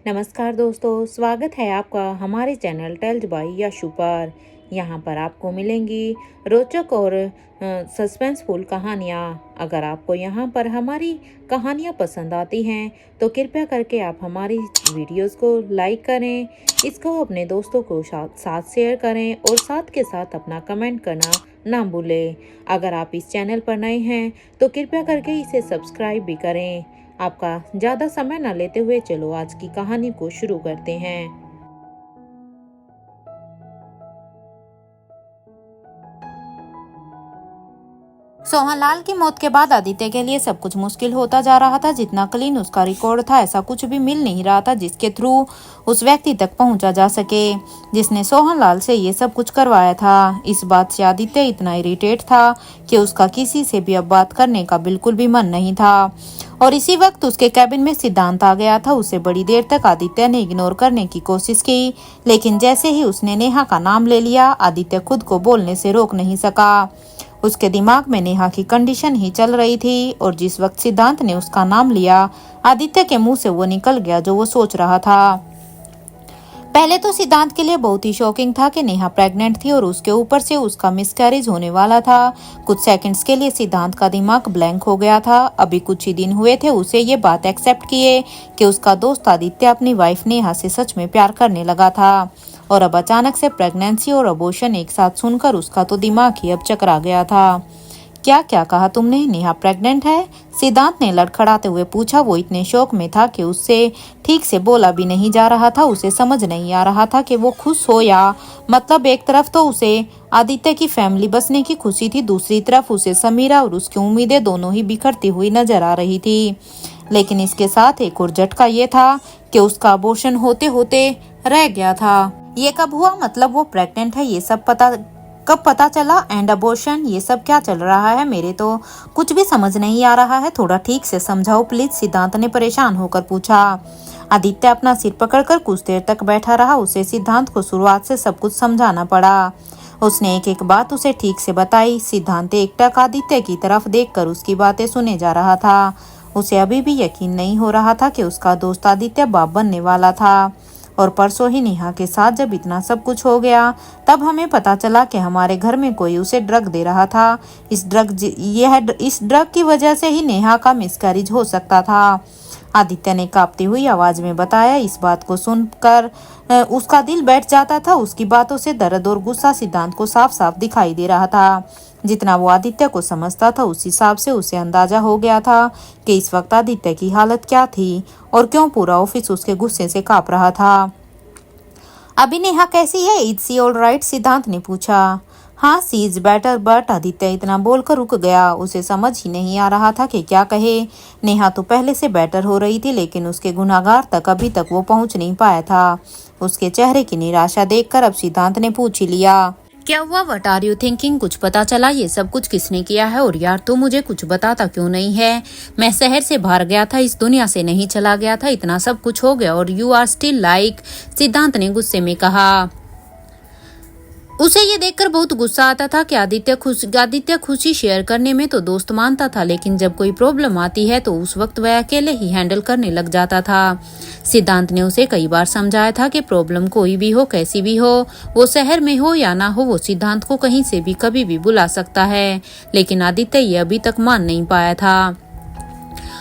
नमस्कार दोस्तों, स्वागत है आपका हमारे चैनल टेल्स बाय यशु पर। यहाँ पर आपको मिलेंगी रोचक और सस्पेंसफुल कहानियाँ। अगर आपको यहाँ पर हमारी कहानियाँ पसंद आती हैं तो कृपया करके आप हमारी वीडियोस को लाइक करें, इसको अपने दोस्तों को साथ शेयर करें और साथ के साथ अपना कमेंट करना ना भूलें। अगर आप इस चैनल पर नए हैं तो कृपया करके इसे सब्सक्राइब भी करें। आपका ज़्यादा समय न लेते हुए चलो आज की कहानी को शुरू करते हैं। सोहनलाल की मौत के बाद आदित्य के लिए सब कुछ मुश्किल होता जा रहा था। जितना क्लीन उसका रिकॉर्ड था, ऐसा कुछ भी मिल नहीं रहा था जिसके थ्रू उस व्यक्ति तक पहुंचा जा सके जिसने सोहनलाल से ये सब कुछ करवाया था। इस बात से आदित्य इतना इरिटेट था कि उसका किसी से भी अब बात करने का बिल्कुल भी मन नहीं था। और इसी वक्त उसके कैबिन में सिद्धांत आ गया था। उसे बड़ी देर तक आदित्य ने इग्नोर करने की कोशिश की, लेकिन जैसे ही उसने नेहा का नाम ले लिया, आदित्य खुद को बोलने से रोक नहीं सका। उसके दिमाग में नेहा की कंडीशन ही चल रही थी और जिस वक्त सिद्धांत ने उसका नाम लिया, आदित्य के मुंह से वो निकल गया जो वो सोच रहा था। पहले तो सिद्धांत के लिए बहुत ही शॉकिंग था कि नेहा प्रेग्नेंट थी और उसके ऊपर से उसका मिसकैरेज होने वाला था। कुछ सेकंड्स के लिए सिद्धांत का दिमाग ब्लैंक हो गया था। अभी कुछ ही दिन हुए थे उसे ये बात एक्सेप्ट किए कि उसका दोस्त आदित्य अपनी वाइफ नेहा से सच में प्यार करने लगा था, और अब अचानक से प्रेगनेंसी और अबॉर्शन एक साथ सुनकर उसका तो दिमाग ही अब चकरा गया था। क्या क्या कहा तुमने? नेहा प्रेग्नेंट है? सिद्धांत ने लड़खड़ाते हुए पूछा। वो इतने शौक में था कि उससे ठीक से बोला भी नहीं जा रहा था। उसे समझ नहीं आ रहा था कि वो खुश हो या मतलब एक तरफ तो उसे आदित्य की फैमिली बसने की खुशी थी, दूसरी तरफ उसे समीरा और उसकी उम्मीदें दोनों ही बिखरती हुई नजर आ रही थी। लेकिन इसके साथ एक और झटका ये था कि उसका अबॉर्शन होते होते रह गया था। ये कब हुआ? मतलब वो प्रेग्नेंट है, ये सब कब पता चला? एंड अबॉर्शन, ये सब क्या चल रहा है? मेरे तो कुछ भी समझ नहीं आ रहा है, थोड़ा ठीक से समझाओ प्लीज, सिद्धांत ने परेशान होकर पूछा। आदित्य अपना सिर पकड़कर कुछ देर तक बैठा रहा। उसे सिद्धांत को शुरुआत से सब कुछ समझाना पड़ा। उसने एक एक बात उसे ठीक से बताई। सिद्धांत एकटक आदित्य की तरफ देखकर उसकी बातें सुने जा रहा था। उसे अभी भी यकीन नहीं हो रहा था कि उसका दोस्त आदित्य बाप बनने वाला था। और परसों ही नेहा के साथ जब इतना सब कुछ हो गया, तब हमें पता चला कि हमारे घर में कोई उसे ड्रग दे रहा था। इस ड्रग की वजह से ही नेहा का मिसकैरेज हो सकता था, आदित्य ने कांपती हुई आवाज में बताया। इस बात को सुनकर उसका दिल बैठ जाता था। उसकी बातों से दर्द और गुस्सा सिद्धांत को साफ साफ दिखाई दे रहा था। जितना वो आदित्य को समझता था उस हिसाब से उसे अंदाजा हो गया था कि इस वक्त आदित्य की हालत क्या थी और क्यों पूरा ऑफिस उसके गुस्से से कांप रहा था। अभी नेहा कैसी है? Is she all right? Siddhant ने पूछा। हाँ, she is better, but Aditya इतना बोलकर रुक गया। उसे समझ ही नहीं आ रहा था कि क्या कहे। नेहा तो पहले से बेटर हो रही थी, लेकिन उसके गुनाहगार तक अभी तक वो पहुंच नहीं पाया था। उसके चेहरे की निराशा देखकर अब सिद्धांत ने पूछ ही लिया, क्या हुआ? What are you thinking? कुछ पता चला ये सब कुछ किसने किया है? और यार तू मुझे कुछ बताता क्यों नहीं है? मैं शहर से बाहर गया था, इस दुनिया से नहीं चला गया था, इतना सब कुछ हो गया और यू आर स्टिल लाइक। सिद्धांत ने गुस्से में कहा। उसे ये देखकर बहुत गुस्सा आता था कि आदित्य खुशी शेयर करने में तो दोस्त मानता था, लेकिन जब कोई प्रॉब्लम आती है तो उस वक्त वह अकेले ही हैंडल करने लग जाता था। सिद्धांत ने उसे कई बार समझाया था कि प्रॉब्लम कोई भी हो, कैसी भी हो, वो शहर में हो या ना हो, वो सिद्धांत को कहीं से भी कभी भी बुला सकता है, लेकिन आदित्य ये अभी तक मान नहीं पाया था।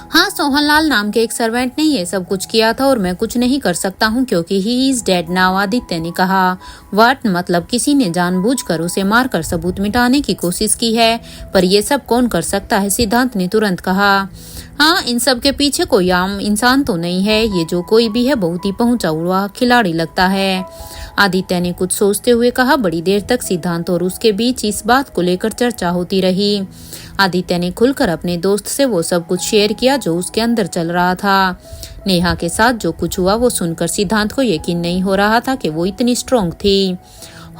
हाँ, सोहनलाल नाम के एक सर्वेंट ने ये सब कुछ किया था और मैं कुछ नहीं कर सकता हूँ क्योंकि he is dead now, Aditya ने कहा। व्हाट? मतलब किसी ने जानबूझकर उसे मारकर सबूत मिटाने की कोशिश की है? पर ये सब कौन कर सकता है? सिद्धांत ने तुरंत कहा। हाँ, इन सब के पीछे कोई आम इंसान तो नहीं है, ये जो कोई भी है बहुत ही पहुंचा हुआ खिलाड़ी लगता है, आदित्य ने कुछ सोचते हुए कहा। बड़ी देर तक सिद्धांत और उसके बीच इस बात को लेकर चर्चा होती रही। आदित्य ने खुलकर अपने दोस्त से वो सब कुछ शेयर किया जो उसके अंदर चल रहा था। नेहा के साथ जो कुछ हुआ वो सुनकर सिद्धांत को यकीन नहीं हो रहा था कि वो इतनी स्ट्रॉन्ग थी।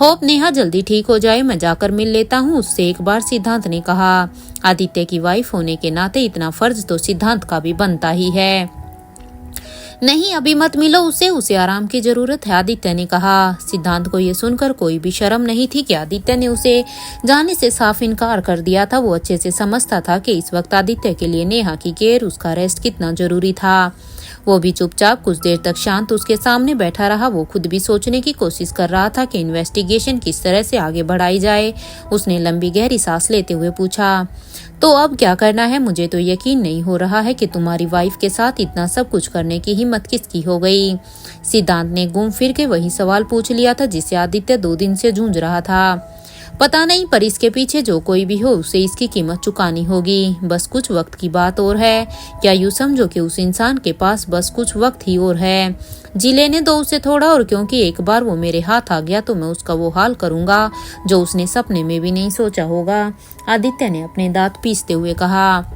होप नेहा जल्दी ठीक हो जाए, मैं जाकर मिल लेता हूँ उससे एक बार, सिद्धांत ने कहा। आदित्य की वाइफ होने के नाते इतना फर्ज तो सिद्धांत का भी बनता ही है। नहीं, अभी मत मिलो उसे आराम की जरूरत है, आदित्य ने कहा। सिद्धांत को ये सुनकर कोई भी शर्म नहीं थी कि आदित्य ने उसे जाने से साफ इनकार कर दिया था। वो अच्छे से समझता था कि इस वक्त आदित्य के लिए नेहा की केयर, उसका रेस्ट कितना जरूरी था। वो भी चुपचाप कुछ देर तक शांत उसके सामने बैठा रहा। वो खुद भी सोचने की कोशिश कर रहा था कि इन्वेस्टिगेशन किस तरह से आगे बढ़ाई जाए। उसने लंबी गहरी सांस लेते हुए पूछा, तो अब क्या करना है? मुझे तो यकीन नहीं हो रहा है कि तुम्हारी वाइफ के साथ इतना सब कुछ करने की हिम्मत किसकी हो गई। सिद्धांत ने घूम फिर के वही सवाल पूछ लिया था जिससे आदित्य 2 दिन से जूझ रहा था। पता नहीं, पर इसके पीछे जो कोई भी हो उसे इसकी कीमत चुकानी होगी। बस कुछ वक्त की बात और है। क्या यूँ समझो कि उस इंसान के पास बस कुछ वक्त ही और है। जी लेने दो उसे थोड़ा और, क्योंकि एक बार वो मेरे हाथ आ गया तो मैं उसका वो हाल करूंगा जो उसने सपने में भी नहीं सोचा होगा। आदित्य ने अपने दांत पीसते हुए कहा।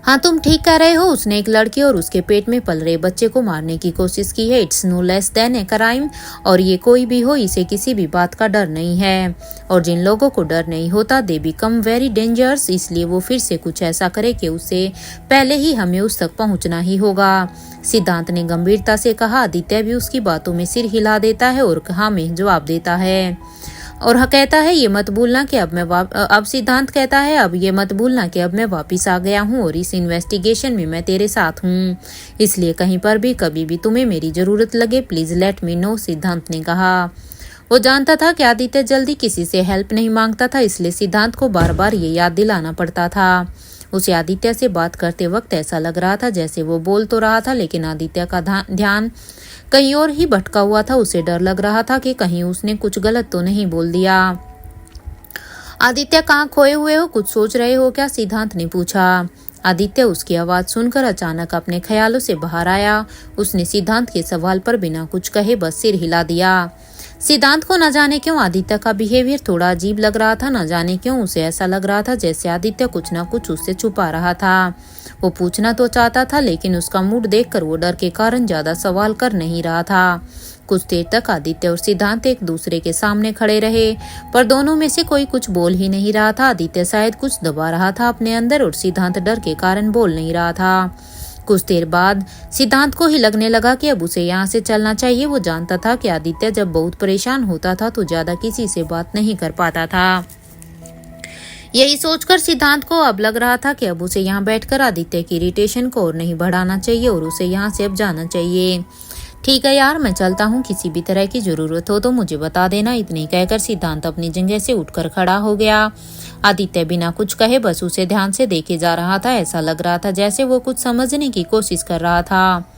हाँ, तुम ठीक कह रहे हो। उसने एक लड़की और उसके पेट में पल रहे बच्चे को मारने की कोशिश की है। It's no less than a crime. और ये कोई भी हो, इसे किसी भी बात का डर नहीं है। और जिन लोगों को डर नहीं होता दे बिकम वेरी डेंजरस। इसलिए वो फिर से कुछ ऐसा करे कि उससे पहले ही हमें उस तक पहुंचना ही होगा। सिद्धांत ने गंभीरता से कहा। आदित्य भी उसकी बातों में सिर हिला देता है और हाँ में जवाब देता है। और कहता है ये मत भूलना कि अब सिद्धांत कहता है अब ये मत भूलना कि अब मैं वापिस आ गया हूँ और इस इन्वेस्टिगेशन में मैं तेरे साथ हूँ। इसलिए कहीं पर भी कभी भी तुम्हें मेरी जरूरत लगे प्लीज लेट मी नो, सिद्धांत ने कहा। वो जानता था कि आदित्य जल्दी किसी से हेल्प नहीं मांगता था, इसलिए सिद्धांत को बार बार ये याद दिलाना पड़ता था। उसे आदित्य से बात करते वक्त ऐसा लग रहा था जैसे वो बोल तो रहा था लेकिन आदित्य का ध्यान कहीं और ही भटका हुआ था। उसे डर लग रहा था कि कहीं उसने कुछ गलत तो नहीं बोल दिया। आदित्य, कहाँ खोए हुए हो? कुछ सोच रहे हो क्या? सिद्धांत ने पूछा। आदित्य उसकी आवाज सुनकर अचानक अपने ख्यालों से बाहर आया। उसने सिद्धांत के सवाल पर बिना कुछ कहे बस सिर हिला दिया। सिद्धांत को न जाने क्यों आदित्य का बिहेवियर थोड़ा अजीब लग रहा था। न जाने क्यों उसे ऐसा लग रहा था जैसे आदित्य कुछ न कुछ उससे छुपा रहा था। वो पूछना तो चाहता था लेकिन उसका मूड देखकर वो डर के कारण ज्यादा सवाल कर नहीं रहा था। कुछ देर तक आदित्य और सिद्धांत एक दूसरे के सामने खड़े रहे, पर दोनों में से कोई कुछ बोल ही नहीं रहा था। आदित्य शायद कुछ दबा रहा था अपने अंदर और सिद्धांत डर के कारण बोल नहीं रहा था। कुछ देर बाद सिद्धांत को ही लगने लगा कि अब उसे यहाँ से चलना चाहिए। वो जानता था कि आदित्य जब बहुत परेशान होता था तो ज्यादा किसी से बात नहीं कर पाता था। यही सोचकर सिद्धांत को अब लग रहा था कि अब उसे यहाँ बैठकर आदित्य की इरिटेशन को और नहीं बढ़ाना चाहिए और उसे यहाँ से अब जाना चाहिए। ठीक है यार, मैं चलता हूँ। किसी भी तरह की जरूरत हो तो मुझे बता देना। इतने कहकर सिद्धांत अपनी जगह से उठकर खड़ा हो गया। आदित्य बिना कुछ कहे बस उसे ध्यान से देखे जा रहा था। ऐसा लग रहा था जैसे वो कुछ समझने की कोशिश कर रहा था।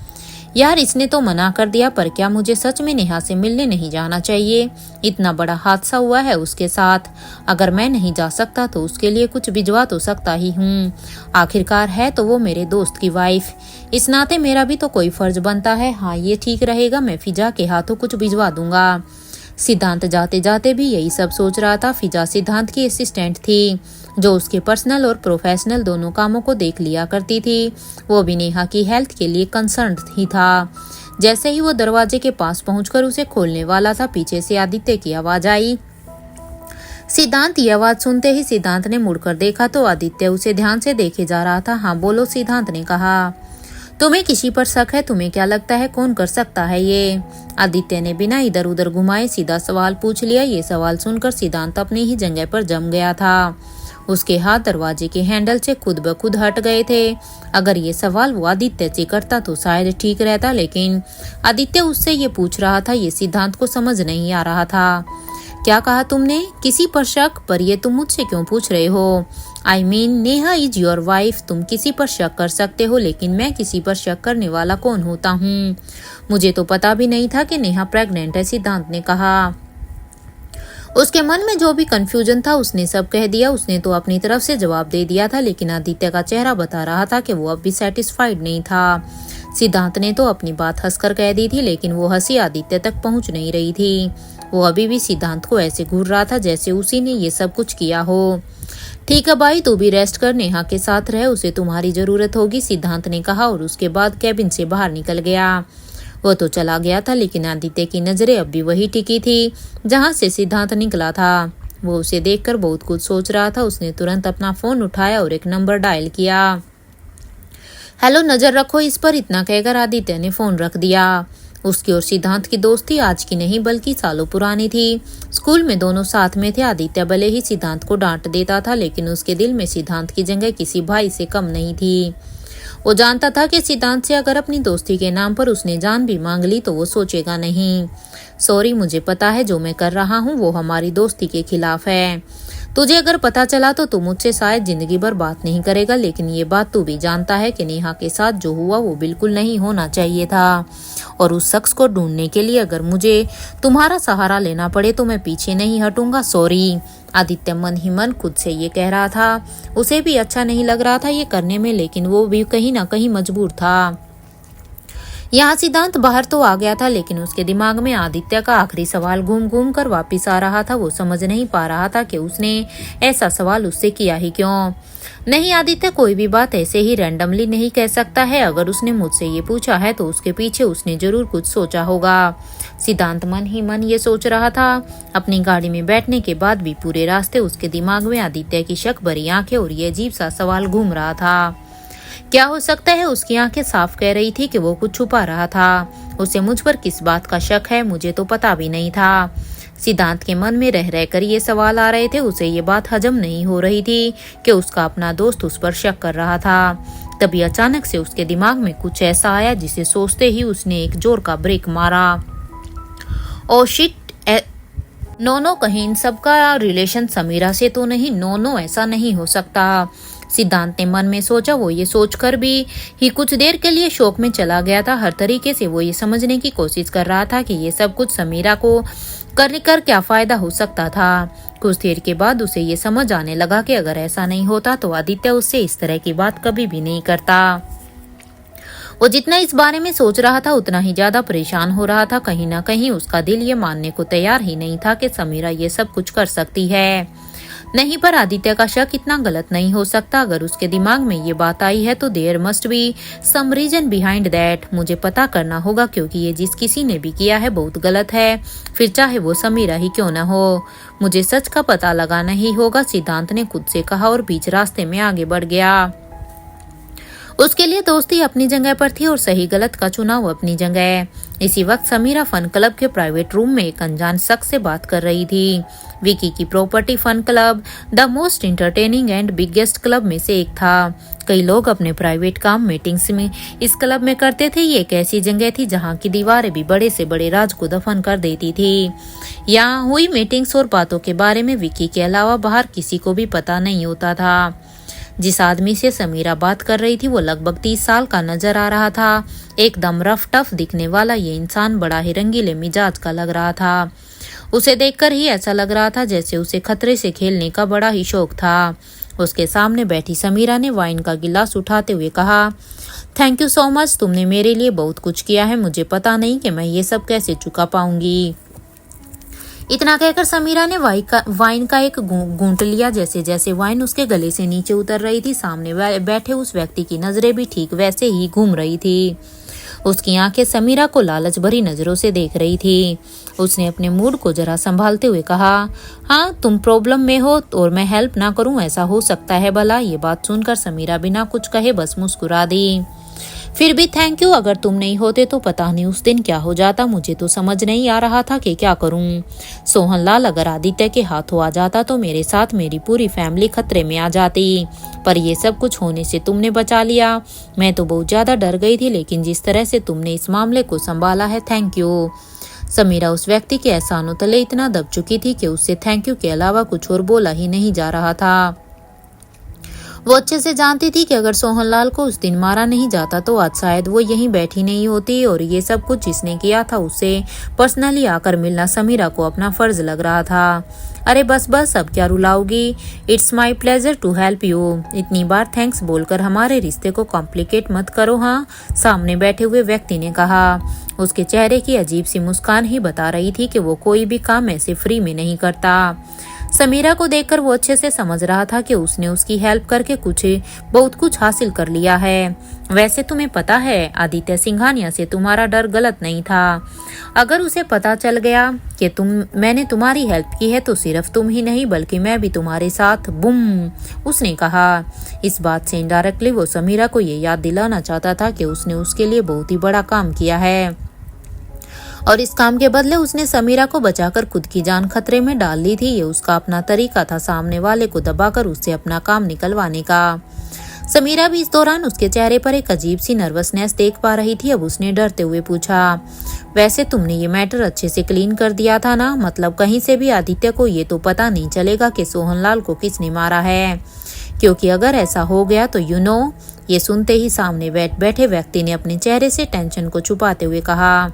यार, इसने तो मना कर दिया, पर क्या मुझे सच में नेहा से मिलने नहीं जाना चाहिए? इतना बड़ा हादसा हुआ है उसके साथ। अगर मैं नहीं जा सकता तो उसके लिए कुछ भिजवा तो सकता ही हूँ। आखिरकार है तो वो मेरे दोस्त की वाइफ। इस नाते मेरा भी तो कोई फर्ज बनता है। हाँ, ये ठीक रहेगा, मैं फिजा के हाथों कुछ भिजवा दूंगा। सिद्धांत जाते जाते भी यही सब सोच रहा था। फिजा सिद्धांत की असिस्टेंट थी जो उसके पर्सनल और प्रोफेशनल दोनों कामों को देख लिया करती थी। वो भी नेहा की हेल्थ के लिए कंसर्न ही था। जैसे ही वो दरवाजे के पास पहुंचकर उसे खोलने वाला था, पीछे से आदित्य की आवाज आई। सिद्धांत ये आवाज सुनते ही सिद्धांत ने मुड़कर देखा तो आदित्य उसे ध्यान से देखे जा रहा था। हाँ बोलो, सिद्धांत ने कहा। तुम्हें किसी पर शक है? तुम्हें क्या लगता है कौन कर सकता है ये? आदित्य ने बिना इधर उधर घुमाए सीधा सवाल पूछ लिया। ये सवाल सुनकर सिद्धांत अपनी ही जगह पर जम गया था। उसके हाथ दरवाजे के हैंडल से खुद ब खुद हट गए थे। अगर ये सवाल वो आदित्य से करता तो शायद ठीक रहता, लेकिन आदित्य उससे ये पूछ रहा था ये सिद्धांत को समझ नहीं आ रहा था। क्या कहा तुमने? किसी पर शक? पर ये तुम मुझसे क्यों पूछ रहे हो? I mean, Neha is your wife. तुम किसी पर शक कर सकते हो, लेकिन मैं किसी पर शक करने वाला कौन होता हूँ? मुझे तो पता भी नहीं था कि नेहा प्रेग्नेंट है, सिद्धांत ने कहा। उसके मन में जो भी कंफ्यूजन था उसने सब कह दिया। उसने तो अपनी तरफ से जवाब दे दिया था, लेकिन आदित्य का चेहरा बता रहा था कि वो अब भी सेटिस्फाइड नहीं था। सिद्धांत ने तो अपनी बात हंसकर कह दी थी, लेकिन वो हंसी आदित्य तक पहुंच नहीं रही थी। वो अभी भी सिद्धांत को ऐसे घूर रहा था जैसे उसी ने ये सब कुछ किया हो। ठीक है भाई, तू भी रेस्ट कर, नेहा के साथ रह, उसे तुम्हारी जरूरत होगी, सिद्धांत ने कहा और उसके बाद कैबिन से बाहर निकल गया। वो तो चला गया था, लेकिन आदित्य की नजरें अब भी वही टिकी थी जहां से सिद्धांत निकला था। वो उसे देखकर बहुत कुछ सोच रहा था। उसने तुरंत अपना फोन उठाया और एक नंबर डायल किया। हेलो, नजर रखो इस पर, इतना कहकर आदित्य ने फोन रख दिया। उसकी और सिद्धांत की दोस्ती आज की नहीं बल्कि सालों पुरानी थी। स्कूल में दोनों साथ में थे। आदित्य भले ही सिद्धांत को डांट देता था, लेकिन उसके दिल में सिद्धांत की जगह किसी भाई से कम नहीं थी। वो जानता था कि सिद्धांत से अगर अपनी दोस्ती के नाम पर उसने जान भी मांग ली तो वो सोचेगा नहीं। सॉरी, मुझे पता है जो मैं कर रहा हूँ वो हमारी दोस्ती के खिलाफ है। तुझे अगर पता चला तो तू मुझसे शायद जिंदगी भर बात नहीं करेगा, लेकिन ये बात तू भी जानता है कि नेहा के साथ जो हुआ वो बिल्कुल नहीं होना चाहिए था। और उस शख्स को ढूंढने के लिए अगर मुझे तुम्हारा सहारा लेना पड़े तो मैं पीछे नहीं हटूंगा। सॉरी। आदित्य मन ही मन खुद से ये कह रहा था। उसे भी अच्छा नहीं लग रहा था ये करने में, लेकिन वो भी कहीं ना कहीं मजबूर था। यहाँ सिद्धांत बाहर तो आ गया था, लेकिन उसके दिमाग में आदित्य का आखिरी सवाल घूम घूम कर वापिस आ रहा था। वो समझ नहीं पा रहा था कि उसने ऐसा सवाल उससे किया ही क्यों। नहीं, आदित्य कोई भी बात ऐसे ही रैंडमली नहीं कह सकता है। अगर उसने मुझसे ये पूछा है तो उसके पीछे उसने जरूर कुछ सोचा होगा। सिद्धांत मन ही मन ये सोच रहा था। अपनी गाड़ी में बैठने के बाद भी पूरे रास्ते उसके दिमाग में आदित्य की शक भरी आंखें और ये अजीब सा सवाल घूम रहा था। क्या हो सकता है उसकी आंखें साफ कह रही थी कि वो कुछ छुपा रहा था। उसे मुझ पर किस बात का शक है मुझे तो पता भी नहीं था। सिद्धांत के मन में रह रहकर ये सवाल आ रहे थे। उसे ये बात हजम नहीं हो रही थी कि उसका अपना दोस्त उस पर शक कर रहा था। तभी अचानक से उसके दिमाग में कुछ ऐसा आया जिसे सोचते ही उसने एक जोर का ब्रेक मारा। ओ शिट, नो, कहीं इन सबका रिलेशन समीरा से तो नहीं। नो, ऐसा नहीं हो सकता। सिद्धांत ने मन में सोचा। वो ये सोचकर भी ही कुछ देर के लिए शौक में चला गया था। हर तरीके से वो ये समझने की कोशिश कर रहा था कि ये सब कुछ समीरा को करने कर क्या फायदा हो सकता था। कुछ देर के बाद उसे ये समझ आने लगा कि अगर ऐसा नहीं होता तो आदित्य उससे इस तरह की बात कभी भी नहीं करता। वो जितना इस बारे में सोच रहा था उतना ही ज्यादा परेशान हो रहा था। कहीं ना कहीं उसका दिल ये मानने को तैयार ही नहीं था कि समीरा ये सब कुछ कर सकती है। नहीं, पर आदित्य का शक इतना गलत नहीं हो सकता। अगर उसके दिमाग में ये बात आई है तो there must be some reason behind that. मुझे पता करना होगा, क्योंकि ये जिस किसी ने भी किया है बहुत गलत है, फिर चाहे वो समीरा ही क्यों न हो। मुझे सच का पता लगाना ही होगा, सिद्धांत ने खुद से कहा और बीच रास्ते में आगे बढ़ गया। उसके लिए दोस्ती अपनी जगह पर थी और सही गलत का चुनाव अपनी जगह। इसी वक्त समीरा फन क्लब के प्राइवेट रूम में एक अनजान शख्स से बात कर रही थी। विकी की property fun club the most entertaining and biggest club में से एक था। कई लोग अपने प्राइवेट काम मीटिंग्स में इस क्लब में करते थे। ये एक ऐसी जगह थी जहाँ की दीवारें भी बड़े से बड़े राज को दफन कर देती थी। यहाँ हुई मीटिंग्स और बातों के बारे में विकी के अलावा बाहर किसी को भी पता नहीं होता था। जिस आदमी से समीरा बात कर रही थी वो लगभग 30 साल का नजर आ रहा था। एकदम रफ टफ दिखने वाला ये इंसान बड़ा ही रंगीले मिजाज का लग रहा था। उसे देखकर ही ऐसा लग रहा था जैसे उसे खतरे से खेलने का बड़ा ही शौक था। उसके सामने बैठी समीरा ने वाइन का गिलास उठाते हुए कहा, थैंक यू सो मच, तुमने मेरे लिए बहुत कुछ किया है। मुझे पता नहीं कि मैं ये सब कैसे चुका पाऊंगी। इतना कहकर समीरा ने वाइन का एक घूंट लिया। जैसे जैसे वाइन उसके गले से नीचे उतर रही थी, सामने बैठे उस व्यक्ति की नजरें भी ठीक वैसे ही घूम रही थी। उसकी आंखें समीरा को लालच भरी नजरों से देख रही थी। उसने अपने मूड को जरा संभालते हुए कहा, हाँ, तुम प्रॉब्लम में हो और मैं हेल्प ना करूं, ऐसा हो सकता है भला। ये बात सुनकर समीरा बिना कुछ कहे बस मुस्कुरा दी। फिर भी थैंक यू, अगर तुम नहीं होते तो पता नहीं उस दिन क्या हो जाता। मुझे तो समझ नहीं आ रहा था कि क्या करूं। सोहनलाल, अगर आदित्य के हाथों आ जाता तो मेरे साथ मेरी पूरी फैमिली खतरे में आ जाती, पर ये सब कुछ होने से तुमने बचा लिया। मैं तो बहुत ज्यादा डर गई थी, लेकिन जिस तरह से तुमने इस मामले को संभाला है, थैंक यू। समीरा उस व्यक्ति के एहसानों तले इतना दब चुकी थी कि उससे थैंक यू के अलावा कुछ और बोला ही नहीं जा रहा था। वो अच्छे से जानती थी कि अगर सोहनलाल को उस दिन मारा नहीं जाता तो आज शायद वो यहीं बैठी नहीं होती, और ये सब कुछ जिसने किया था उससे पर्सनली आकर मिलना समीरा को अपना फर्ज लग रहा था। अरे बस बस, अब क्या रुलाओगी। It's my pleasure to help you. इतनी बार थैंक्स बोलकर हमारे रिश्ते को कॉम्प्लिकेट मत करो। हाँ, सामने बैठे हुए व्यक्ति ने कहा। उसके चेहरे की अजीब सी मुस्कान ही बता रही थी कि वो कोई भी काम ऐसे फ्री में नहीं करता। समीरा को देखकर वो अच्छे से समझ रहा था कि उसने उसकी हेल्प करके बहुत कुछ हासिल कर लिया है। वैसे तुम्हें पता है, आदित्य सिंघानिया से तुम्हारा डर गलत नहीं था। अगर उसे पता चल गया कि मैंने तुम्हारी हेल्प की है तो सिर्फ तुम ही नहीं बल्कि मैं भी तुम्हारे साथ। बुम, उसने कहा। इस बात से इनडायरेक्टली वो समीरा को ये याद दिलाना चाहता था कि उसने उसके लिए बहुत ही बड़ा काम किया है, और इस काम के बदले उसने समीरा को बचाकर खुद की जान खतरे में डाल ली थी। ये उसका अपना तरीका था सामने वाले को दबाकर उससे अपना काम निकलवाने का। समीरा भी इस दौरान उसके चेहरे पर एक अजीब सी नर्वसनेस देख पा रही थी। अब उसने डरते हुए पूछा, वैसे तुमने ये मैटर अच्छे से क्लीन कर दिया था ना? मतलब कहीं से भी आदित्य को ये तो पता नहीं चलेगा कि सोहनलाल को किसने मारा है, क्योंकि अगर ऐसा हो गया तो ये सुनते ही सामने बैठे व्यक्ति ने अपने चेहरे से टेंशन को छुपाते हुए कहा,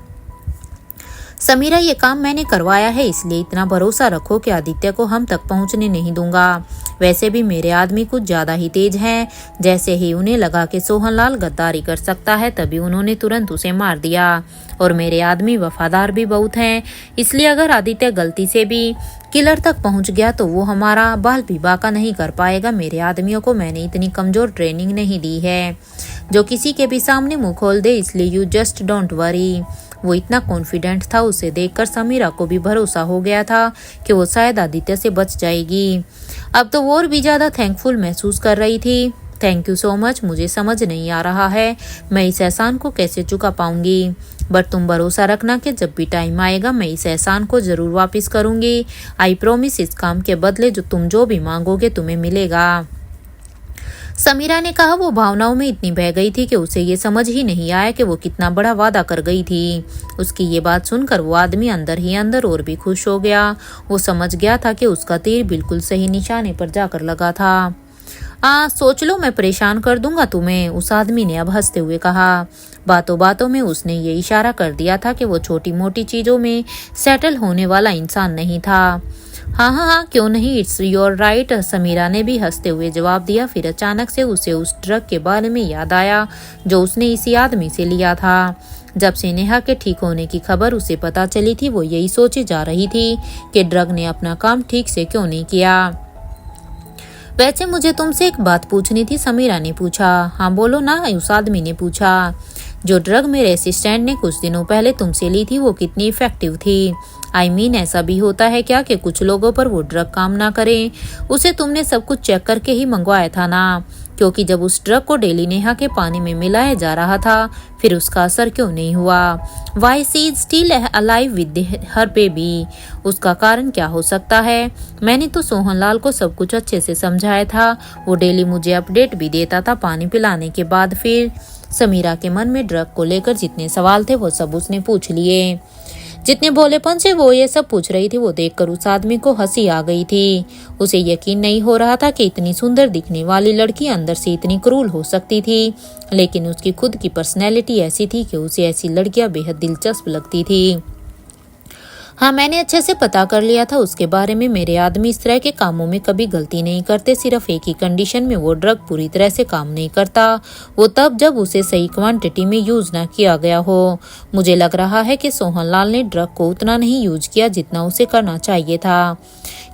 समीरा, ये काम मैंने करवाया है, इसलिए इतना भरोसा रखो कि आदित्य को हम तक पहुंचने नहीं दूंगा। वैसे भी मेरे आदमी कुछ ज्यादा ही तेज हैं। जैसे ही उन्हें लगा कि सोहनलाल गद्दारी कर सकता है, तभी उन्होंने तुरंत उसे मार दिया। और मेरे आदमी वफादार भी बहुत हैं, इसलिए अगर आदित्य गलती से भी किलर तक पहुंच गया तो वो हमारा बाल भी बाका नहीं कर पाएगा। मेरे आदमियों को मैंने इतनी कमजोर ट्रेनिंग नहीं दी है जो किसी के भी सामने मुंह खोल दे, इसलिए यू जस्ट डोंट वरी। वो इतना कॉन्फिडेंट था, उसे देखकर समीरा को भी भरोसा हो गया था कि वो शायद आदित्य से बच जाएगी। अब तो वो और भी ज्यादा थैंकफुल महसूस कर रही थी। Thank you so much. मुझे समझ नहीं आ रहा है मैं इस एहसान को कैसे चुका पाऊंगी, बट तुम भरोसा रखना कि जब भी टाइम आएगा मैं इस एहसान को जरूर वापस करूंगी। आई प्रॉमिस, इस काम के बदले तुम जो भी मांगोगे तुम्हें मिलेगा। समीरा ने कहा। वो भावनाओं में इतनी बह गई थी कि उसे ये समझ ही नहीं आया कि वो कितना बड़ा वादा कर गई थी। उसकी ये बात सुनकर वो आदमी अंदर ही अंदर और भी खुश हो गया। वो समझ गया था कि उसका तीर बिल्कुल सही निशाने पर जाकर लगा था। सोच लो, मैं परेशान कर दूंगा तुम्हें, उस आदमी ने अब हंसते हुए कहा। बातों बातों में उसने ये इशारा कर दिया था कि वो छोटी मोटी चीजों में सेटल होने वाला इंसान नहीं था। हाँ, क्यों नहीं, इट्स योर राइट, समीरा ने भी हंसते हुए जवाब दिया। फिर अचानक से उसे उस ड्रग के बारे में याद आया जो उसने इसी आदमी से लिया था। जब से नेहा के ठीक होने की खबर उसे पता चली थी, वो यही सोचे जा रही थी कि ड्रग ने अपना काम ठीक से क्यों नहीं किया। वैसे मुझे तुमसे एक बात पूछनी थी, समीरा ने पूछा। हाँ बोलो ना, उस आदमी ने पूछा। जो ड्रग मेरे असिस्टेंट ने कुछ दिनों पहले तुमसे ली थी वो कितनी इफेक्टिव थी? ऐसा भी होता है क्या कि कुछ लोगों पर वो ड्रग काम ना करे? उसे तुमने सब कुछ चेक करके ही मंगवाया था ना? क्योंकि जब उस ड्रग को डेली नेहा के पानी में मिलाया जा रहा था, फिर उसका असर क्यों नहीं हुआ? Why she is still alive with her baby? उसका कारण क्या हो सकता है? मैंने तो सोहनलाल को सब कुछ अच्छे से समझाया था, वो डेली मुझे अपडेट भी देता था पानी पिलाने के बाद। फिर समीरा के मन में ड्रग को लेकर जितने सवाल थे वो सब उसने पूछ लिए। जितने भोलेपन से वो ये सब पूछ रही थी, वो देखकर उस आदमी को हंसी आ गई थी। उसे यकीन नहीं हो रहा था कि इतनी सुंदर दिखने वाली लड़की अंदर से इतनी क्रूर हो सकती थी, लेकिन उसकी खुद की पर्सनैलिटी ऐसी थी कि उसे ऐसी लड़कियां बेहद दिलचस्प लगती थी। हाँ, मैंने अच्छे से पता कर लिया था उसके बारे में। मेरे आदमी इस तरह के कामों में कभी गलती नहीं करते, सिर्फ एक ही कंडीशन में वो ड्रग पूरी तरह से काम नहीं करता, वो तब जब उसे सही क्वांटिटी में यूज ना किया गया हो। मुझे लग रहा है कि सोहनलाल ने ड्रग को उतना नहीं यूज किया जितना उसे करना चाहिए था,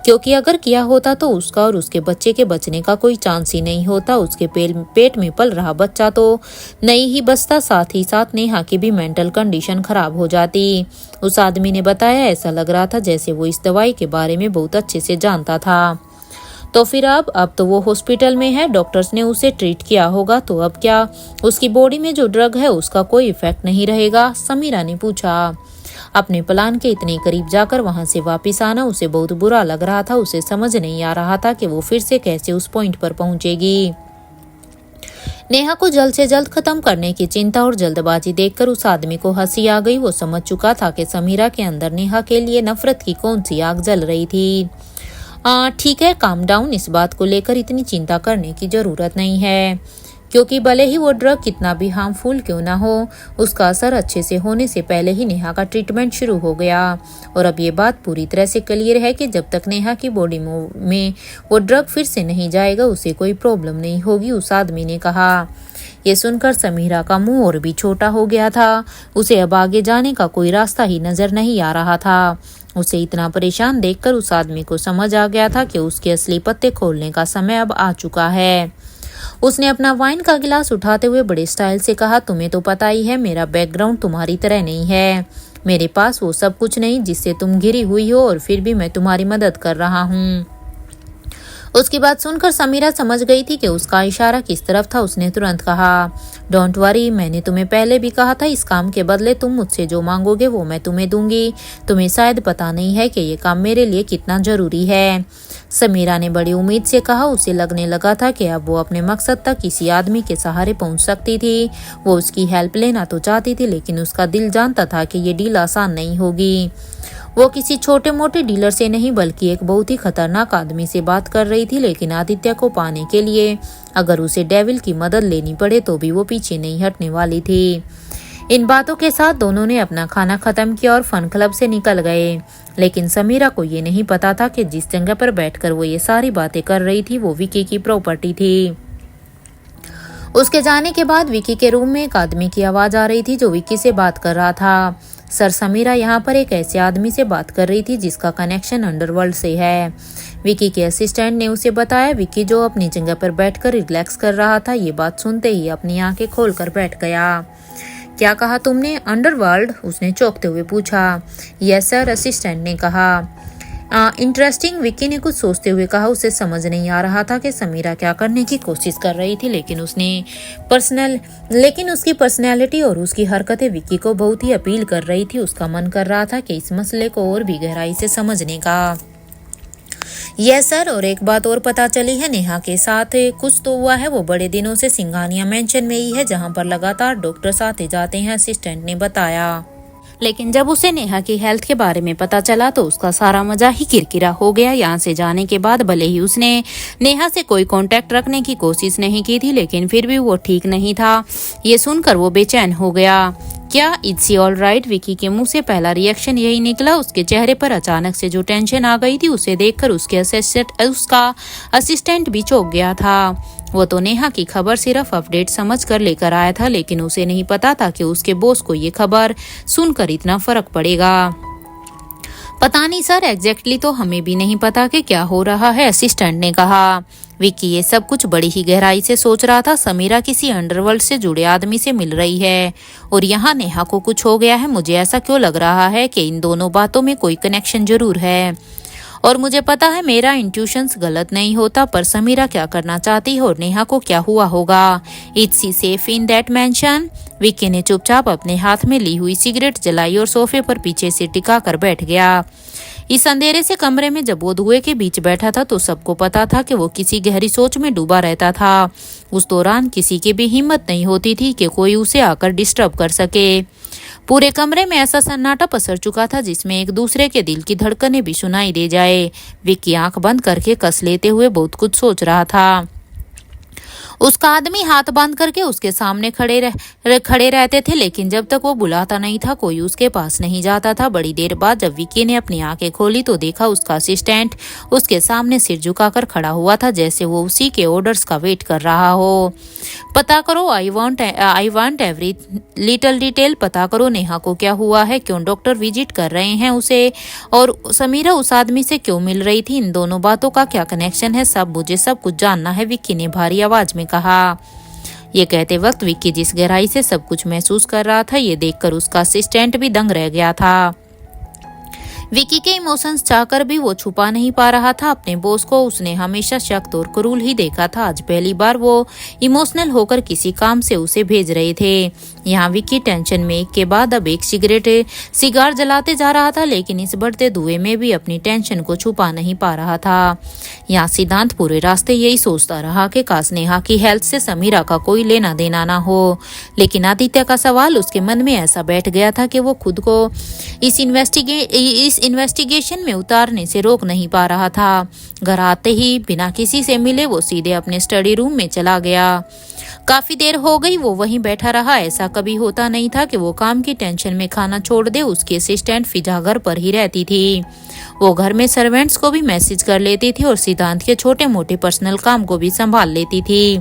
क्योंकि अगर किया होता तो उसका और उसके बच्चे के बचने का कोई चांस ही नहीं होता। उसके पेट में पल रहा बच्चा तो नहीं ही बचता, साथ ही साथ नेहा की भी मेंटल कंडीशन खराब हो जाती। उस आदमी ने बताया। ऐसा लग रहा था जैसे वो इस दवाई के बारे में बहुत अच्छे से जानता था। तो फिर अब तो वो हॉस्पिटल में है, डॉक्टर्स ने उसे ट्रीट किया होगा, तो अब क्या उसकी बॉडी में जो ड्रग है उसका कोई इफेक्ट नहीं रहेगा? समीरा ने पूछा। अपने प्लान के इतने करीब जाकर वहां से वापस आना उसे बहुत बुरा लग रहा था। उसे समझ नहीं आ रहा था कि वो फिर से कैसे उस पॉइंट पर पहुंचेगी। नेहा को जल्द से जल्द खत्म करने की चिंता और जल्दबाजी देखकर उस आदमी को हंसी आ गई। वो समझ चुका था कि समीरा के अंदर नेहा के लिए नफरत की कौन सी आग जल रही थी। ठीक है, काम डाउन, इस बात को लेकर इतनी चिंता करने की जरूरत नहीं है, क्योंकि भले ही वो ड्रग कितना भी हार्मफुल क्यों ना हो, उसका असर अच्छे से होने से पहले ही नेहा का ट्रीटमेंट शुरू हो गया। और अब ये बात पूरी तरह से क्लियर है कि जब तक नेहा की बॉडी में वो ड्रग फिर से नहीं जाएगा उसे कोई प्रॉब्लम नहीं होगी, उस आदमी ने कहा। ये सुनकर समीरा का मुंह और भी छोटा हो गया था। उसे अब आगे जाने का कोई रास्ता ही नजर नहीं आ रहा था। उसे इतना परेशान देखकर उस आदमी को समझ आ गया था कि उसके असली पत्ते खोलने का समय अब आ चुका है। उसने अपना वाइन का गिलास उठाते हुए बड़े स्टाइल से कहा, तुम्हें तो पता ही है मेरा बैकग्राउंड तुम्हारी तरह नहीं है। मेरे पास वो सब कुछ नहीं जिससे तुम घिरी हुई हो, और फिर भी मैं तुम्हारी मदद कर रहा हूँ। उसकी बात सुनकर समीरा समझ गई थी कि उसका इशारा किस तरफ था। उसने तुरंत कहा, डोंट वरी, मैंने तुम्हें पहले भी कहा था, इस काम के बदले तुम मुझसे जो मांगोगे वो मैं तुम्हें दूंगी। तुम्हें शायद पता नहीं है कि ये काम मेरे लिए कितना जरूरी है। समीरा ने बड़ी उम्मीद से कहा। उसे लगने लगा था कि अब वो अपने मकसद तक किसी आदमी के सहारे पहुंच सकती थी। वो उसकी हेल्प लेना तो चाहती थी, लेकिन उसका दिल जानता था कि ये डील आसान नहीं होगी। वो किसी छोटे मोटे डीलर से नहीं बल्कि एक बहुत ही खतरनाक आदमी से बात कर रही थी, लेकिन आदित्य को पाने के लिए अगर उसे डेविल की मदद लेनी पड़े तो भी वो पीछे नहीं हटने वाली थी। इन बातों के साथ दोनों ने अपना खाना खत्म किया और फन क्लब से निकल गए, लेकिन समीरा को ये नहीं पता था कि जिस जगह पर बैठकर वो ये सारी बातें कर रही थी वो विकी की प्रॉपर्टी थी। उसके जाने के बाद विकी के रूम में एक आदमी की आवाज आ रही थी जो विकी से बात कर रहा था। सर, समीरा यहाँ पर एक ऐसे आदमी से बात कर रही थी जिसका कनेक्शन अंडरवर्ल्ड से है। विकी के असिस्टेंट ने उसे बताया। विकी जो अपनी जगह पर बैठकर रिलैक्स कर रहा था, ये बात सुनते ही अपनी आंखें खोलकर बैठ गया। क्या कहा तुमने? अंडरवर्ल्ड? उसने चौंकते हुए पूछा। यस सर, असिस्टेंट ने कहा। इंटरेस्टिंग, विक्की ने कुछ सोचते हुए कहा। उसे समझ नहीं आ रहा था कि समीरा क्या करने की कोशिश कर रही थी, लेकिन उसकी पर्सनैलिटी और उसकी हरकतें विक्की को बहुत ही अपील कर रही थी। उसका मन कर रहा था कि इस मसले को और भी गहराई से समझने का। यस सर, और एक बात और पता चली है, नेहा के साथ कुछ तो हुआ है। वो बड़े दिनों से सिंघानिया मेंशन में ही है, जहां पर लगातार डॉक्टर्स आते जाते हैं, असिस्टेंट ने बताया। लेकिन जब उसे नेहा की हेल्थ के बारे में पता चला तो उसका सारा मजा ही किरकिरा हो गया। यहाँ से जाने के बाद भले ही उसने नेहा से कोई कांटेक्ट रखने की कोशिश नहीं की थी, लेकिन फिर भी वो ठीक नहीं था। ये सुनकर वो बेचैन हो गया। क्या इट्स ऑल राइट? विकी के मुंह से पहला रिएक्शन यही निकला। उसके चेहरे पर अचानक से जो टेंशन आ गई थी उसे देखकर उसका असिस्टेंट भी चौंक गया था। वो तो नेहा की खबर सिर्फ अपडेट समझ कर लेकर आया था, लेकिन उसे नहीं पता था कि उसके बॉस को ये खबर सुनकर इतना फर्क पड़ेगा। पता नहीं सर, एग्जैक्टली तो हमें भी नहीं पता कि क्या हो रहा है, असिस्टेंट ने कहा। विक्की ये सब कुछ बड़ी ही गहराई से सोच रहा था। समीरा किसी अंडरवर्ल्ड से जुड़े आदमी से मिल रही है और यहाँ नेहा को कुछ हो गया है। मुझे ऐसा क्यों लग रहा है कि इन दोनों बातों में कोई कनेक्शन जरूर है, और मुझे पता है मेरा इंट्यूशंस गलत नहीं होता। पर समीरा क्या करना चाहती है और नेहा को क्या हुआ होगा? It's she safe in that mansion? Vicky ने चुपचाप अपने हाथ में ली हुई सिगरेट जलाई और सोफे पर पीछे से टिका कर बैठ गया। इस अंधेरे से कमरे में जब वो धुएं के बीच बैठा था तो सबको पता था कि वो किसी गहरी सोच में डूबा रहता था। उस दौरान किसी की भी हिम्मत नहीं होती थी कि कोई उसे आकर डिस्टर्ब कर सके। पूरे कमरे में ऐसा सन्नाटा पसर चुका था जिसमें एक दूसरे के दिल की धड़कनें भी सुनाई दे जाए। विक्की आंख बंद करके कस लेते हुए बहुत कुछ सोच रहा था। उसका आदमी हाथ बांध करके उसके सामने खड़े रहते थे, लेकिन जब तक वो बुलाता नहीं था कोई उसके पास नहीं जाता था। बड़ी देर बाद जब विक्की ने अपनी आंखें खोली तो देखा उसका असिस्टेंट उसके सामने सिर झुकाकर खड़ा हुआ था, जैसे वो उसी के ऑर्डर्स का वेट कर रहा हो। पता करो, I want every little detail. पता करो नेहा को क्या हुआ है, क्यों डॉक्टर विजिट कर रहे हैं उसे, और समीरा उस आदमी से क्यों मिल रही थी, इन दोनों बातों का क्या कनेक्शन है, मुझे सब कुछ जानना है, विक्की ने भारी आवाज में कहा। ये कहते वक्त विक्की जिस गहराई से सब कुछ महसूस कर रहा था, ये देखकर उसका असिस्टेंट भी दंग रह गया था। विक्की के इमोशंस चाहकर भी वो छुपा नहीं पा रहा था अपने बॉस को। उसने हमेशा सख्त और क्रूर ही देखा था। आज पहली बार वो इमोशनल होकर किसी काम से उसे भेज रहे थे। यहाँ विक्की टेंशन में एक के बाद अब एक सिगार जलाते जा रहा था, लेकिन इस बढ़ते धुएं में भी अपनी टेंशन को छुपा नहीं पा रहा था। यहाँ सिद्धांत पूरे रास्ते यही सोचता रहा कि काश नेहा की हेल्थ से समीरा का कोई लेना देना ना हो, लेकिन आदित्य का सवाल उसके मन में ऐसा बैठ गया था कि वो खुद को इस इन्वेस्टिगेशन में उतारने से रोक नहीं पा रहा था। घर आते ही बिना किसी से मिले वो सीधे अपने स्टडी रूम में चला गया। काफी देर हो गई वो वहीं बैठा रहा। ऐसा कभी होता नहीं था कि वो काम की टेंशन में खाना छोड़ दे। उसकी असिस्टेंट फिजा घर पर ही रहती थी। वो घर में सर्वेंट्स को भी मैसेज कर लेती थी और सिद्धांत के छोटे मोटे पर्सनल काम को भी संभाल लेती थी।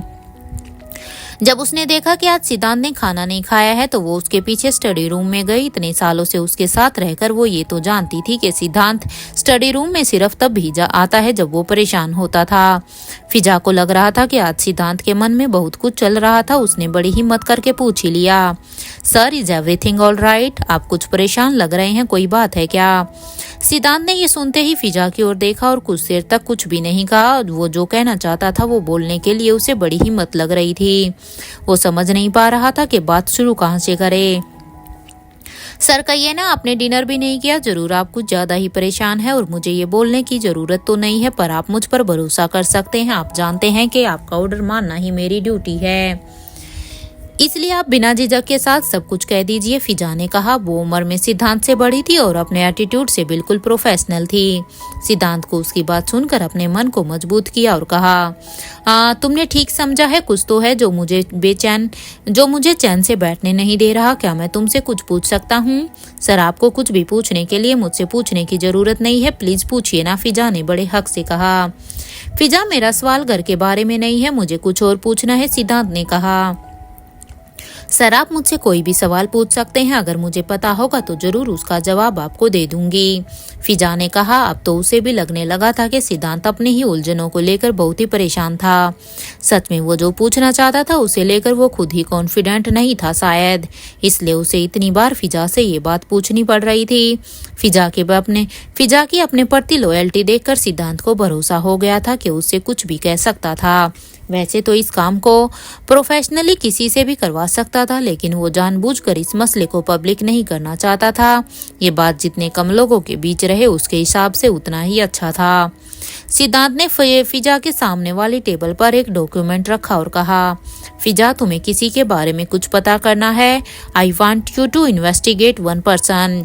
जब उसने देखा कि आज सिद्धांत ने खाना नहीं खाया है तो वो उसके पीछे स्टडी रूम में गई। इतने सालों से उसके साथ रहकर वो ये तो जानती थी कि सिद्धांत स्टडी रूम में सिर्फ तब भी आता है जब वो परेशान होता था। फिजा को लग रहा था कि आज सिद्धांत के मन में बहुत कुछ चल रहा था। उसने बड़ी हिम्मत करके पूछ ही लिया, sir is everything all right? आप कुछ परेशान लग रहे हैं, कोई बात है क्या? सिद्धांत ने ये सुनते ही फिजा की ओर देखा और कुछ देर तक कुछ भी नहीं कहा। वो जो कहना चाहता था वो बोलने के लिए उसे बड़ी हिम्मत लग रही थी। वो समझ नहीं पा रहा था कि बात शुरू कहाँ से करे। सर कहिए ना, आपने डिनर भी नहीं किया, जरूर आप कुछ ज्यादा ही परेशान है और मुझे ये बोलने की जरूरत तो नहीं है, पर आप मुझ पर भरोसा कर सकते हैं। आप जानते हैं कि आपका ऑर्डर मानना ही मेरी ड्यूटी है, इसलिए आप बिना झिझक के साथ सब कुछ कह दीजिए। फिजा ने कहा। वो उम्र में सिद्धांत से बड़ी थी और अपने एटीट्यूड से बिल्कुल प्रोफेशनल थी। सिद्धांत को उसकी बात सुनकर अपने मन को मजबूत किया और कहा, तुमने ठीक समझा है, कुछ तो है जो मुझे चैन से बैठने नहीं दे रहा। क्या मैं तुमसे कुछ पूछ सकता हूँ? सर आपको कुछ भी पूछने के लिए मुझसे पूछने की जरूरत नहीं है, प्लीज पूछिए ना, फिजा ने बड़े हक से कहा। फिजा मेरा सवाल घर के बारे में नहीं है, मुझे कुछ और पूछना है, सिद्धांत ने कहा। सर आप मुझसे कोई भी सवाल पूछ सकते हैं, अगर मुझे पता होगा तो जरूर उसका जवाब आपको दे दूंगी, फिजा ने कहा। अब तो उसे भी लगने लगा था कि सिद्धांत अपनी ही उलझनों को लेकर बहुत ही परेशान था। सच में वो जो पूछना चाहता था उसे लेकर वो खुद ही कॉन्फिडेंट नहीं था शायद, इसलिए उसे इतनी बार फिजा से ये बात पूछनी पड़ रही थी। फिजा की अपने प्रति लॉयल्टी देखकर सिद्धांत को भरोसा हो गया था कि उससे कुछ भी कह सकता था। वैसे तो इस काम को प्रोफेशनली किसी से भी करवा सकता था, लेकिन वो जानबूझकर इस मसले को पब्लिक नहीं करना चाहता था। ये बात जितने कम लोगों के बीच रहे उसके हिसाब से उतना ही अच्छा था। सिद्धांत ने फिजा के सामने वाली टेबल पर एक डॉक्यूमेंट रखा और कहा, फिजा तुम्हें किसी के बारे में कुछ पता करना है। I want you to investigate one person.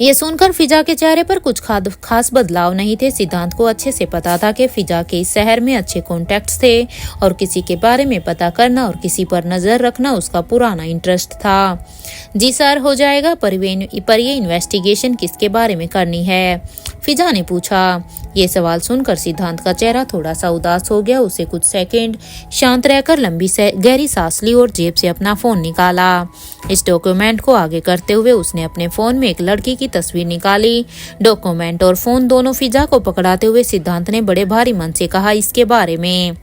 ये सुनकर फिजा के चेहरे पर कुछ खास बदलाव नहीं थे। सिद्धांत को अच्छे से पता था कि फिजा के इस शहर में अच्छे कॉन्टैक्ट्स थे और किसी के बारे में पता करना और किसी पर नजर रखना उसका पुराना इंटरेस्ट था। जी सर, हो जाएगा, पर ये इन्वेस्टिगेशन किसके बारे में करनी है? फिजा ने पूछा। ये सवाल सुनकर सिद्धांत का चेहरा थोड़ा सा उदास हो गया। उसे कुछ सेकंड शांत रहकर लंबी गहरी सांस ली और जेब से अपना फोन निकाला। इस डॉक्यूमेंट को आगे करते हुए उसने अपने फोन में एक लड़की की तस्वीर निकाली। डॉक्यूमेंट और फोन दोनों फिजा को पकड़ाते हुए सिद्धांत ने बड़े भारी मन से कहा, इसके बारे में।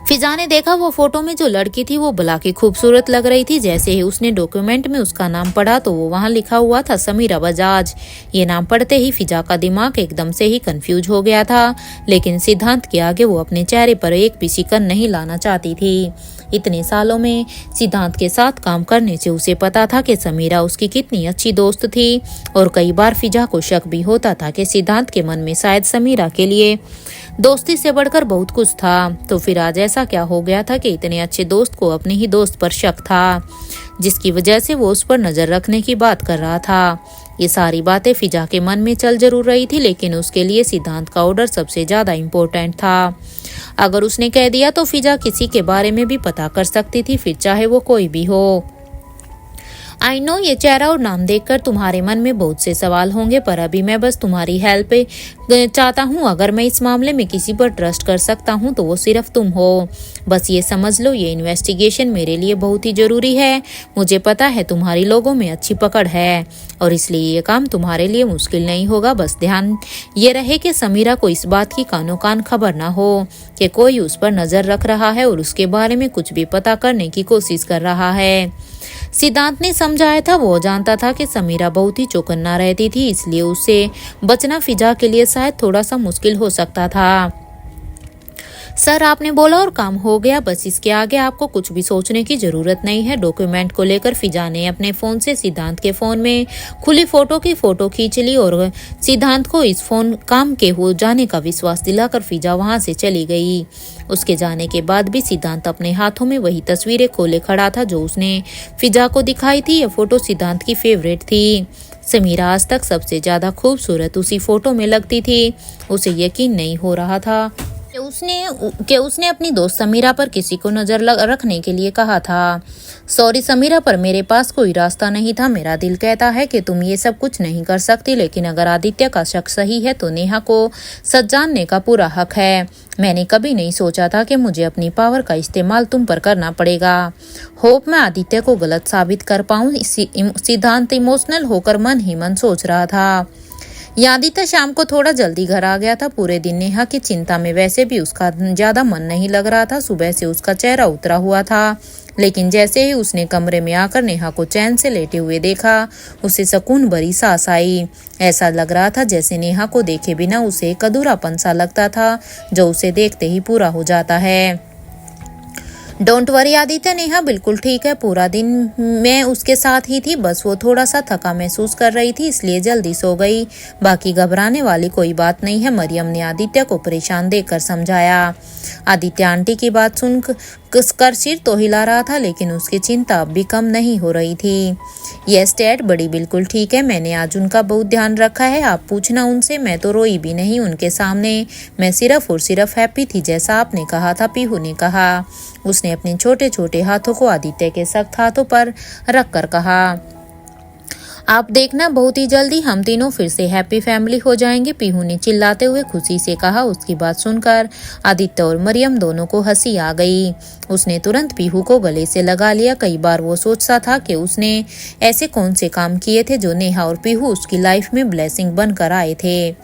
फिजा ने देखा वो फोटो में जो लड़की थी वो भला की खूबसूरत लग रही थी। जैसे ही उसने डॉक्यूमेंट में उसका नाम पढ़ा तो वो वहां लिखा हुआ था समीरा बजाज। ये नाम पढ़ते ही फिजा का दिमाग एकदम से ही कंफ्यूज हो गया था, लेकिन सिद्धांत के आगे वो अपने चेहरे पर एक भी शिकन नहीं लाना चाहती थी। इतने सालों में सिद्धांत के साथ काम करने से उसे पता था कि समीरा उसकी कितनी अच्छी दोस्त थी और कई बार फिजा को शक भी होता था कि सिद्धांत के मन में शायद समीरा के लिए दोस्ती से बढ़कर बहुत कुछ था। तो फिर आज ऐसा क्या हो गया था कि इतने अच्छे दोस्त को अपने ही दोस्त पर शक था, जिसकी वजह से वो उस पर नजर रखने की बात कर रहा था। ये सारी बातें फिजा के मन में चल जरूर रही थी, लेकिन उसके लिए सिद्धांत का ऑर्डर सबसे ज्यादा इम्पोर्टेंट था। अगर उसने कह दिया तो फिजा किसी के बारे में भी पता कर सकती थी, फिर चाहे वो कोई भी हो। आई नो ये चेहरा और नाम देखकर तुम्हारे मन में बहुत से सवाल होंगे, पर अभी मैं बस तुम्हारी हेल्प चाहता हूँ। अगर मैं इस मामले में किसी पर ट्रस्ट कर सकता हूँ तो वो सिर्फ तुम हो। बस ये समझ लो, ये इन्वेस्टिगेशन मेरे लिए बहुत ही जरूरी है। मुझे पता है तुम्हारी लोगों में अच्छी पकड़ है और इसलिए ये काम तुम्हारे लिए मुश्किल नहीं होगा। बस ध्यान ये रहे कि समीरा को इस बात की कानो कान खबर ना हो कि कोई उस पर नजर रख रहा है और उसके बारे में कुछ भी पता करने की कोशिश कर रहा है। सिद्धांत ने समझाया था। वो जानता था कि समीरा बहुत ही चौकन्ना रहती थी, इसलिए उसे बचना फिजा के लिए शायद थोड़ा सा मुश्किल हो सकता था। सर आपने बोला और काम हो गया, बस इसके आगे आपको कुछ भी सोचने की जरूरत नहीं है। डॉक्यूमेंट को लेकर फिजा ने अपने फोन से सिद्धांत के फोन में खुली फोटो की फोटो खींच ली और सिद्धांत को इस फोन काम के हो जाने का विश्वास दिलाकर फिजा वहां से चली गई। उसके जाने के बाद भी सिद्धांत अपने हाथों में वही तस्वीरें खोले खड़ा था जो उसने फिजा को दिखाई थी। यह फोटो सिद्धांत की फेवरेट थी। समीरा आज तक सबसे ज्यादा खूबसूरत उसी फोटो में लगती थी। उसे यकीन नहीं हो रहा था कि उसने अपनी दोस्त समीरा पर किसी को नजर रखने के लिए कहा था। सॉरी समीरा, पर मेरे पास कोई रास्ता नहीं था। मेरा दिल कहता है कि तुम ये सब कुछ नहीं कर सकती, लेकिन अगर आदित्य का शक सही है तो नेहा को सच जानने का पूरा हक है। मैंने कभी नहीं सोचा था कि मुझे अपनी पावर का इस्तेमाल तुम पर करना पड़ेगा। होप मैं आदित्य को गलत साबित कर पाऊं। सिद्धांत इमोशनल होकर मन ही मन सोच रहा था। आदित्य शाम को थोड़ा जल्दी घर आ गया था। पूरे दिन नेहा की चिंता में वैसे भी उसका ज्यादा मन नहीं लग रहा था। सुबह से उसका चेहरा उतरा हुआ था। लेकिन जैसे ही उसने कमरे में आकर नेहा को चैन से लेटे हुए देखा, उसे सुकून भरी सांस आई। ऐसा लग रहा था जैसे नेहा को देखे बिना उसे एक अधूरापन सा लगता था, जो उसे देखते ही पूरा हो जाता है। डोंट वरी आदित्य, नेहा बिल्कुल ठीक है। पूरा दिन मैं उसके साथ ही थी, बस वो थोड़ा सा थका महसूस कर रही थी, इसलिए जल्दी सो गई। बाकी घबराने वाली कोई बात नहीं है, मरियम ने आदित्य को परेशान देखकर समझाया। आदित्य आंटी की बात सुन कर सिर तो हिला रहा था, लेकिन उसकी चिंता अब भी कम नहीं हो रही थी। यस डैड, बड़ी बिल्कुल ठीक है। मैंने आज उनका बहुत ध्यान रखा है, आप पूछना उनसे। मैं तो रोई भी नहीं उनके सामने, मैं सिर्फ और सिर्फ हैप्पी थी, जैसा आपने कहा था, पीहू ने कहा। उसने अपने छोटे छोटे हाथों को आदित्य के सख्त हाथों पर रख कर कहा, आप देखना बहुत ही जल्दी हम तीनों फिर से हैप्पी फैमिली हो जाएंगे, पीहू ने चिल्लाते हुए खुशी से कहा। उसकी बात सुनकर आदित्य और मरियम दोनों को हंसी आ गई। उसने तुरंत पीहू को गले से लगा लिया। कई बार वो सोचता था कि उसने ऐसे कौन से काम किए थे जो नेहा और पीहू उसकी लाइफ में ब्लेसिंग बनकर आए थे।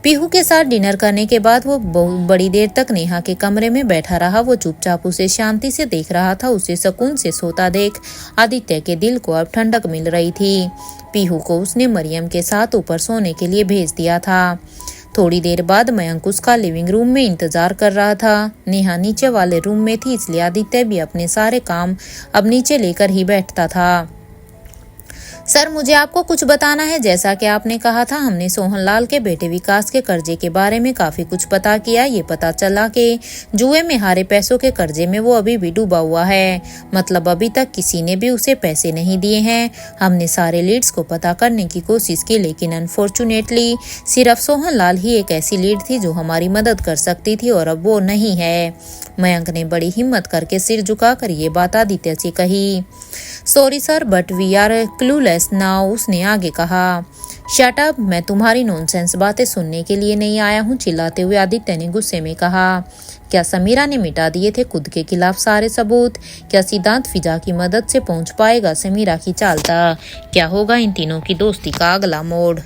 पीहू के साथ डिनर करने के बाद वो बहुत बड़ी देर तक नेहा के कमरे में बैठा रहा। वो चुपचाप उसे शांति से देख रहा था। उसे सुकून से सोता देख आदित्य के दिल को अब ठंडक मिल रही थी। पीहू को उसने मरियम के साथ ऊपर सोने के लिए भेज दिया था। थोड़ी देर बाद मयंक उसका लिविंग रूम में इंतजार कर रहा था। नेहा नीचे वाले रूम में थी, इसलिए आदित्य भी अपने सारे काम अब नीचे लेकर ही बैठता था। सर, मुझे आपको कुछ बताना है। जैसा कि आपने कहा था, हमने सोहनलाल के बेटे विकास के कर्जे के बारे में काफी कुछ पता किया। ये पता चला कि जुए में हारे पैसों के कर्जे में वो अभी भी डूबा हुआ है। मतलब अभी तक किसी ने भी उसे पैसे नहीं दिए हैं। हमने सारे लीड्स को पता करने की कोशिश की, लेकिन अनफॉर्चुनेटली सिर्फ सोहनलाल ही एक ऐसी लीड थी जो हमारी मदद कर सकती थी, और अब वो नहीं है। मयंक ने बड़ी हिम्मत करके सिर झुकाकर ये बात आदित्य से कही। Sorry sir, but we are clueless now, उसने आगे कहा। शट अप, मैं तुम्हारी नॉनसेंस बातें सुनने के लिए नहीं आया हूँ, चिल्लाते हुए आदित्य ने गुस्से में कहा। क्या समीरा ने मिटा दिए थे खुद के खिलाफ सारे सबूत? क्या सिद्धांत फिजा की मदद से पहुंच पाएगा समीरा की चाल तक? क्या होगा इन तीनों की दोस्ती का अगला मोड़?